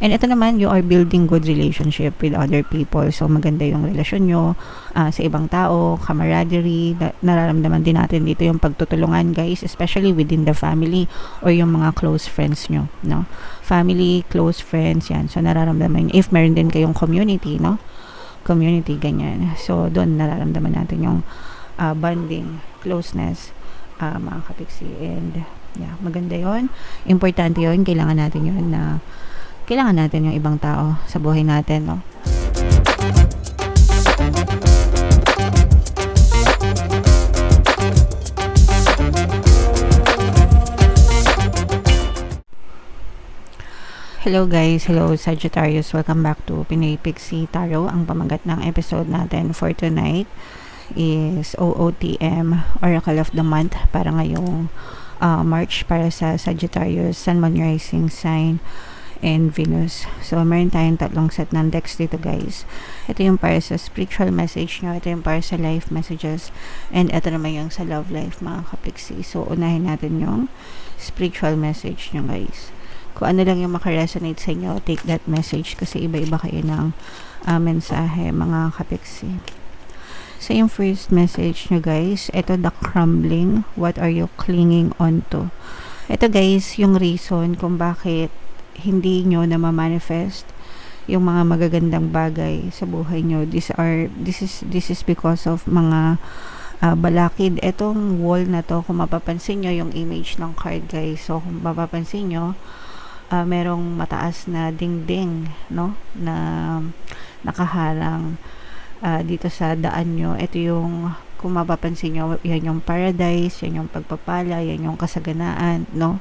And ito naman, you are building good relationship with other people. So, maganda yung relasyon nyo sa ibang tao, camaraderie. Nararamdaman din natin dito yung pagtutulungan, guys, especially within the family or yung mga close friends nyo, no? Family, close friends, yan. So, nararamdaman nyo. If meron din kayong community, no? Community, ganyan. So, doon nararamdaman natin yung bonding, closeness, mga kapiksi. And, yeah, maganda yon. Importante yon. Kailangan natin yon na kailangan natin yung ibang tao sa buhay natin, no? Hello guys, hello Sagittarius, welcome back to Pinoy Pixie Tarot. Ang pamagat ng episode natin for tonight is OOTM, Oracle of the Month, para ngayong March para sa Sagittarius, Sun, Moon, Rising Sign, and Venus. So, meron tayong tatlong set ng decks dito, guys. Ito yung para sa spiritual message nyo, ito yung para sa life messages, and ito naman yung sa love life, mga kapiksi. So, unahin natin yung spiritual message nyo, guys. Kung ano lang yung makaresonate sa inyo, take that message kasi iba-iba kayo ng mensahe, mga kapiksi. So, yung first message nyo, guys, ito, the crumbling, what are you clinging on to? Ito, guys, yung reason kung bakit hindi nyo na ma-manifest yung mga magagandang bagay sa buhay nyo. This is because of mga balakid. Etong wall na to, kung mapapansin nyo yung image ng card, guys. So, kung mapapansin nyo, merong mataas na dingding, no? Na nakaharang dito sa daan nyo. Ito yung, kung mapapansin nyo, yan yung paradise, yan yung pagpapala, yan yung kasaganaan, no?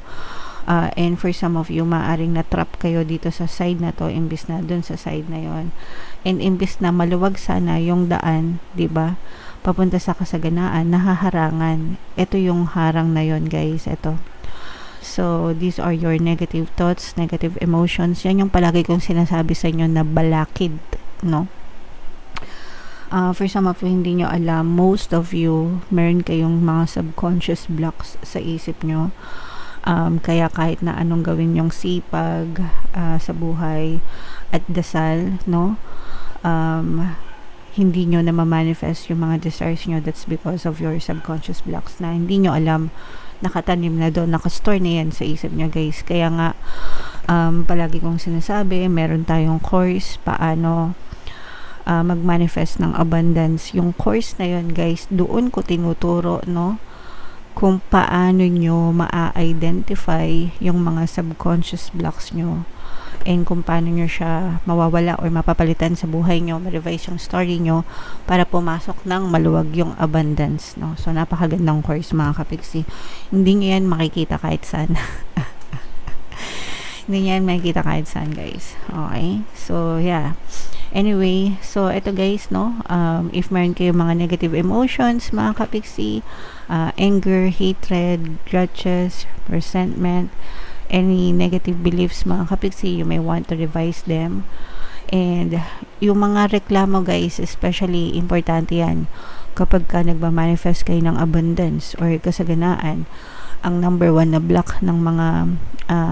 And for some of you, maaring na-trap kayo dito sa side na to, imbis na dun sa side na yon. And imbis na maluwag sana yung daan, 'di ba? Papunta sa kasaganaan, nahaharangan. Ito yung harang na yon, guys, ito. So, these are your negative thoughts, negative emotions. Yan yung palagi kong sinasabi sa inyo na balakid, no? For some of you, hindi nyo alam, most of you, meron kayong mga subconscious blocks sa isip nyo. Kaya kahit na anong gawin yung sipag sa buhay at dasal, no, hindi nyo na ma-manifest yung mga desires nyo. That's because of your subconscious blocks na hindi nyo alam, nakatanim na doon, nakastore na yan sa isip nyo, guys. Kaya nga, palagi kong sinasabi, meron tayong course, paano mag-manifest ng abundance. Yung course na yun, guys, doon ko tinuturo, no, kung paano nyo ma-identify yung mga subconscious blocks nyo and kung paano nyo siya mawawala or mapapalitan sa buhay nyo, ma-revise yung story nyo para pumasok ng maluwag yung abundance, no? So, napakagandang course, mga kapiksi. Hindi nyo yan makikita kahit saan. Hindi nyo yan makikita kahit saan, guys. Okay? So, yeah. Anyway, so ito, guys, no, if meron kayo mga negative emotions, mga kapiksi, anger, hatred, grudges, resentment, any negative beliefs, mga kapiksi, you may want to revise them. And yung mga reklamo, guys, especially importante yan kapag ka nagmamanifest kayo ng abundance or kasaganaan. Ang number one na block ng mga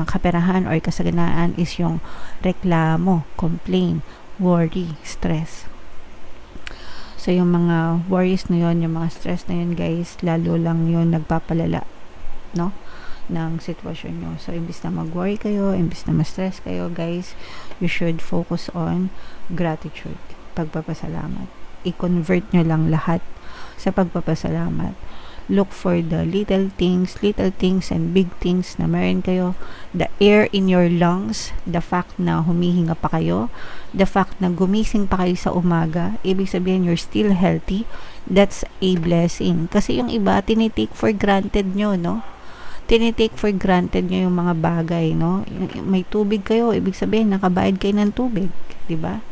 kaperahan or kasaganaan is yung reklamo, complain, worry, stress. So, yung mga worries na yun, yung mga stress na yun, guys, lalo lang yun nagpapalala, no, ng sitwasyon nyo. So, imbis na mag-worry kayo, imbis na ma-stress kayo, guys, you should focus on gratitude, pagpapasalamat. I-convert nyo lang lahat sa pagpapasalamat. Look for the little things and big things na meron kayo. The air in your lungs, the fact na humihinga pa kayo, the fact na gumising pa kayo sa umaga, ibig sabihin you're still healthy, that's a blessing. Kasi yung iba, tinitake for granted nyo, no? Tinitake for granted nyo yung mga bagay, no? May tubig kayo, ibig sabihin nakabayad kayo ng tubig, di ba?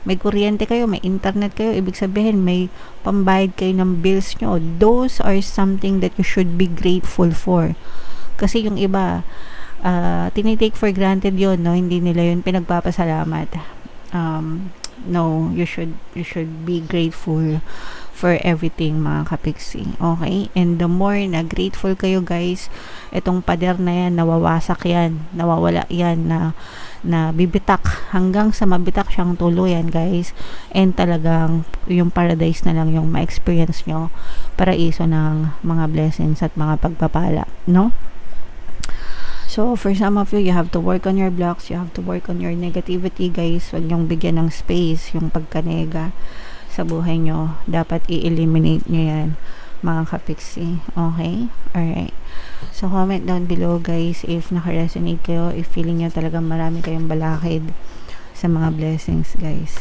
May kuryente kayo, may internet kayo, ibig sabihin may pambayad kayo ng bills nyo. Those are something that you should be grateful for. Kasi yung iba, tinitake for granted yun, no? Hindi nila yun pinagpapasalamat. No, you should be grateful for everything mga kapiksi. Okay? And the more na grateful kayo guys, itong pader na yan, nawawasak yan, nawawala yan, na bibitak hanggang sa mabitak siyang tuluyan guys, and talagang yung paradise na lang yung ma-experience nyo, paraiso ng mga blessings at mga pagpapala, no? So, for some of you, you have to work on your blocks, you have to work on your negativity, guys. Huwag niyong bigyan ng space yung pagkanega sa buhay nyo. Dapat i-eliminate nyo yan, mga kapiksi. Okay? Alright. So, comment down below, guys, if naka-resonate kayo, if feeling nyo talagang marami kayong balakid sa mga blessings, guys.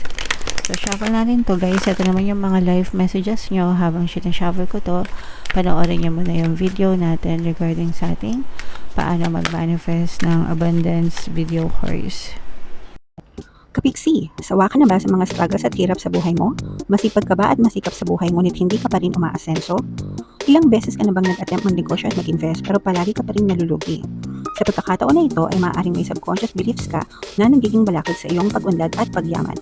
So, shuffle natin to, guys. Ito naman yung mga live messages nyo. Habang sinashuffle ko to, panoorin nyo muna yung video natin regarding sa ating paano mag-manifest ng abundance video course. Kapiksi, sawa ka na ba sa mga struggles at hirap sa buhay mo? Masipag ka ba at masikap sa buhay ngunit hindi ka pa rin umaasenso? Ilang beses ka na bang nag-attempt mag-negosyo at mag-invest pero palagi ka pa rin nalulugi? Sa pagkakataon na ito ay maaaring may subconscious beliefs ka na nagiging balakid sa iyong pag-unlad at pagyaman.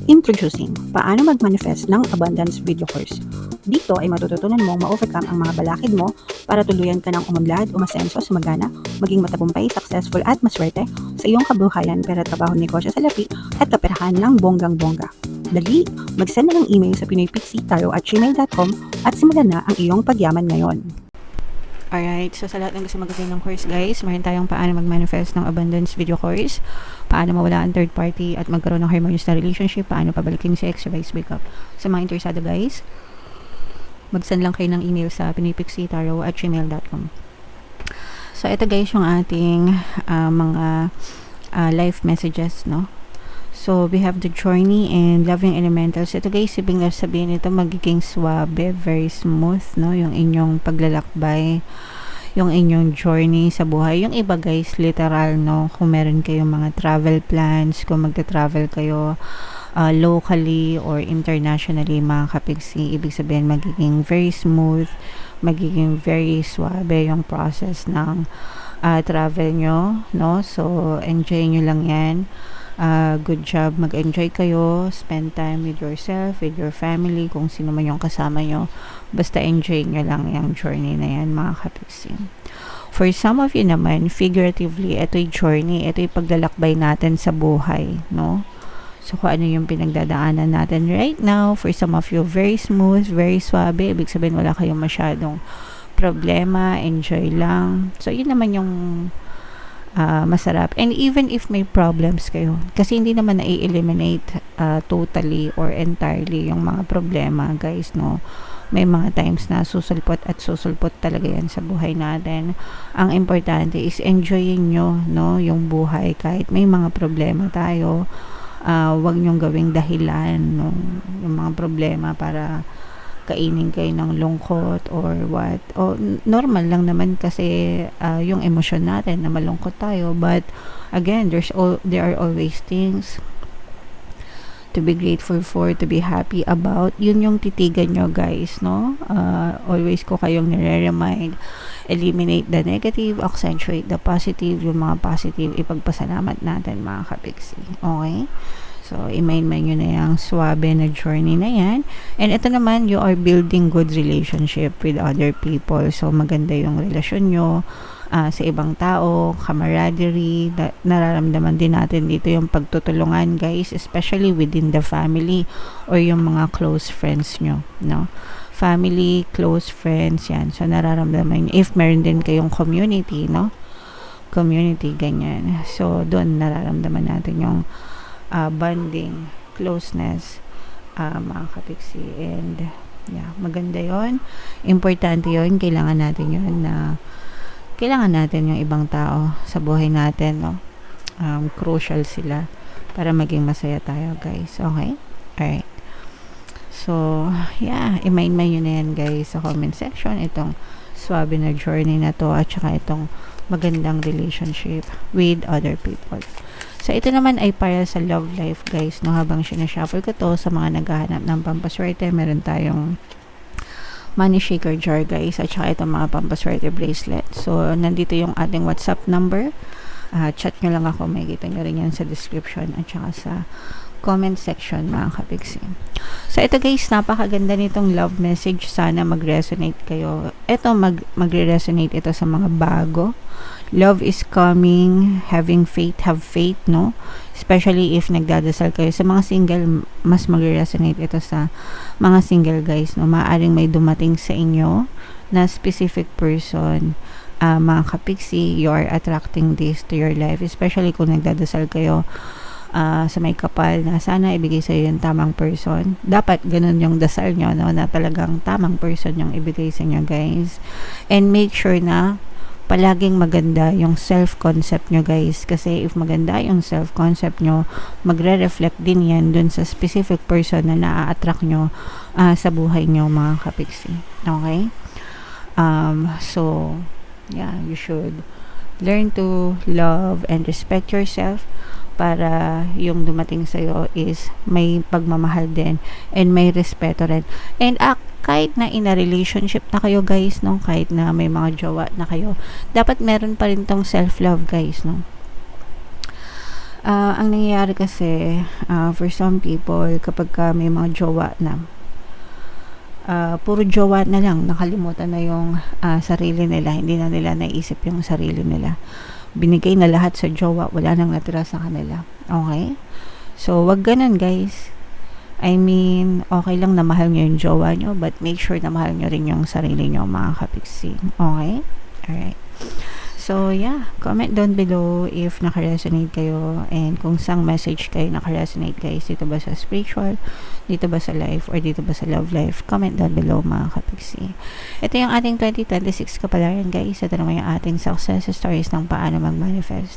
Introducing, paano mag-manifest ng abundance video course. Dito ay matututunan mong ma-overcome ang mga balakid mo para tuluyan ka ng umunlad, umasenso, sumagana, maging matagumpay, successful at maswerte sa iyong kabuhayan, pera, trabaho, negosyo, salapi at kaperahan ng bonggang-bongga. Dali, mag-send na ng email sa pinoypixie@gmail.com at simulan na ang iyong pagyaman ngayon. Alright, so sa lahat ng gusto mag-attend ng course guys, meron tayong paano mag-manifest ng abundance video course, paano mawala ang third party at magkaroon ng harmonious na relationship, paano pabalikin si ex, vice breakup. Sa mga interesado guys, mag-send lang kayo ng email sa pinoypixie@gmail.com. So ito guys yung ating mga live messages, no? So we have the journey and loving elementals. Ito guys, ibig sabihin ito magiging suabe, very smooth, no? Yung inyong paglalakbay, yung inyong journey sa buhay. Yung iba guys, literal, no? Kung meron kayong mga travel plans, kung magta-travel kayo locally or internationally, mga kapigsi, ibig sabihin magiging very smooth, magiging very suabe yung process ng travel nyo, no? So enjoy nyo lang yan. Good job, mag-enjoy kayo, spend time with yourself, with your family, kung sino man yung kasama nyo, basta enjoy nyo lang yung journey na yan, mga kapiksi. For some of you naman, figuratively, ito'y journey, ito'y paglalakbay natin sa buhay, no? So kung ano yung pinagdadaanan natin right now, for some of you, very smooth, very suabe, ibig sabihin wala kayong masyadong problema, enjoy lang. So yun naman yung masarap. And even if may problems kayo, kasi hindi naman na-eliminate totally or entirely yung mga problema guys, no? May mga times na susulpot at susulpot talaga yan sa buhay natin. Ang importante is enjoyin nyo, no, yung buhay kahit may mga problema tayo. Wag nyong gawing dahilan, no, yung mga problema para kainin kayo ng lungkot or what. O, normal lang naman kasi yung emosyon natin na malungkot tayo, but again, there are always things to be grateful for, to be happy about. Yun yung titigan nyo guys, no? Always ko kayong nire-remind, eliminate the negative, accentuate the positive. Yung mga positive, ipagpasalamat natin, mga kapiksi. Okay? So, i-main-main nyo na yung suabe na journey na yan. And ito naman, you are building good relationship with other people. So, maganda yung relasyon nyo sa ibang tao, camaraderie. Nararamdaman din natin dito yung pagtutulungan, guys, especially within the family or yung mga close friends nyo, no? Family, close friends, yan. So, nararamdaman nyo. If meron din kayong community, no? Community, ganyan. So, doon nararamdaman natin yung bonding, closeness, mga kapiksi. And yeah, maganda yon, importante yon, kailangan natin yon, na kailangan natin yung ibang tao sa buhay natin, no? Crucial sila para maging masaya tayo guys. Okay? Alright, so yeah, i-main-main nyo na yan guys sa comment section, itong swabe na journey na to at saka itong magandang relationship with other people. So, ito naman ay para sa love life, guys, no? Habang sinashuffle ko to, sa mga naghahanap ng pampaswerte, meron tayong money shaker jar, guys, at saka itong mga pampaswerte bracelet. So, nandito yung ating WhatsApp number. Chat nyo lang ako, makikita nyo rin yan sa description at saka sa comment section mga kapiksi. So ito guys, napakaganda nitong love message. Sana mag-resonate kayo. Ito magre-resonate ito sa mga bago. Love is coming, having faith, have faith, no? Especially if nagdadasal kayo. Sa mga single, mas magre-resonate ito sa mga single guys, no? Maaaring may dumating sa inyo na specific person. Mga kapiksi, you are attracting this to your life, especially kung nagdadasal kayo sa may kapal na sana ibigay sa iyo yung tamang person. Dapat ganun yung dasal nyo, no? Na talagang tamang person yung ibigay sa inyo guys. And make sure na palaging maganda yung self-concept nyo guys, kasi if maganda yung self-concept nyo, magre-reflect din yan dun sa specific person na na-attract nyo sa buhay nyo mga kapiksi. Okay? So yeah, you should learn to love and respect yourself para yung dumating sa'yo is may pagmamahal din and may respeto rin. And kahit na in a relationship na kayo guys, no, kahit na may mga jowa na kayo, dapat meron pa rin tong self-love guys, no. Ang nangyayari kasi for some people, kapag may mga jowa na, puro jowa na lang, nakalimutan na yung sarili nila, hindi na nila naisip yung sarili nila, binigay na lahat sa jowa, wala nang natira sa kanila. Okay? So wag ganun guys. I mean, okay lang na mahal nyo yung jowa nyo, but make sure na mahal nyo rin yung sarili nyo mga kapiksi. Okay? Alright. So yeah, comment down below if naka-resonate kayo and kung sang message kayo naka-resonate guys, dito ba sa spiritual, dito ba sa life, or dito ba sa love life. Comment down below mga kapiksi. Ito yung ating 2026 kapalaran guys. Ito naman yung ating success stories ng paano mag-manifest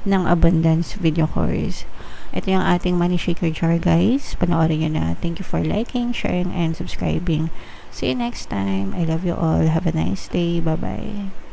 ng abundance video course. Ito yung ating money shaker jar guys. Panoorin nyo na. Thank you for liking, sharing, and subscribing. See you next time. I love you all. Have a nice day. Bye-bye.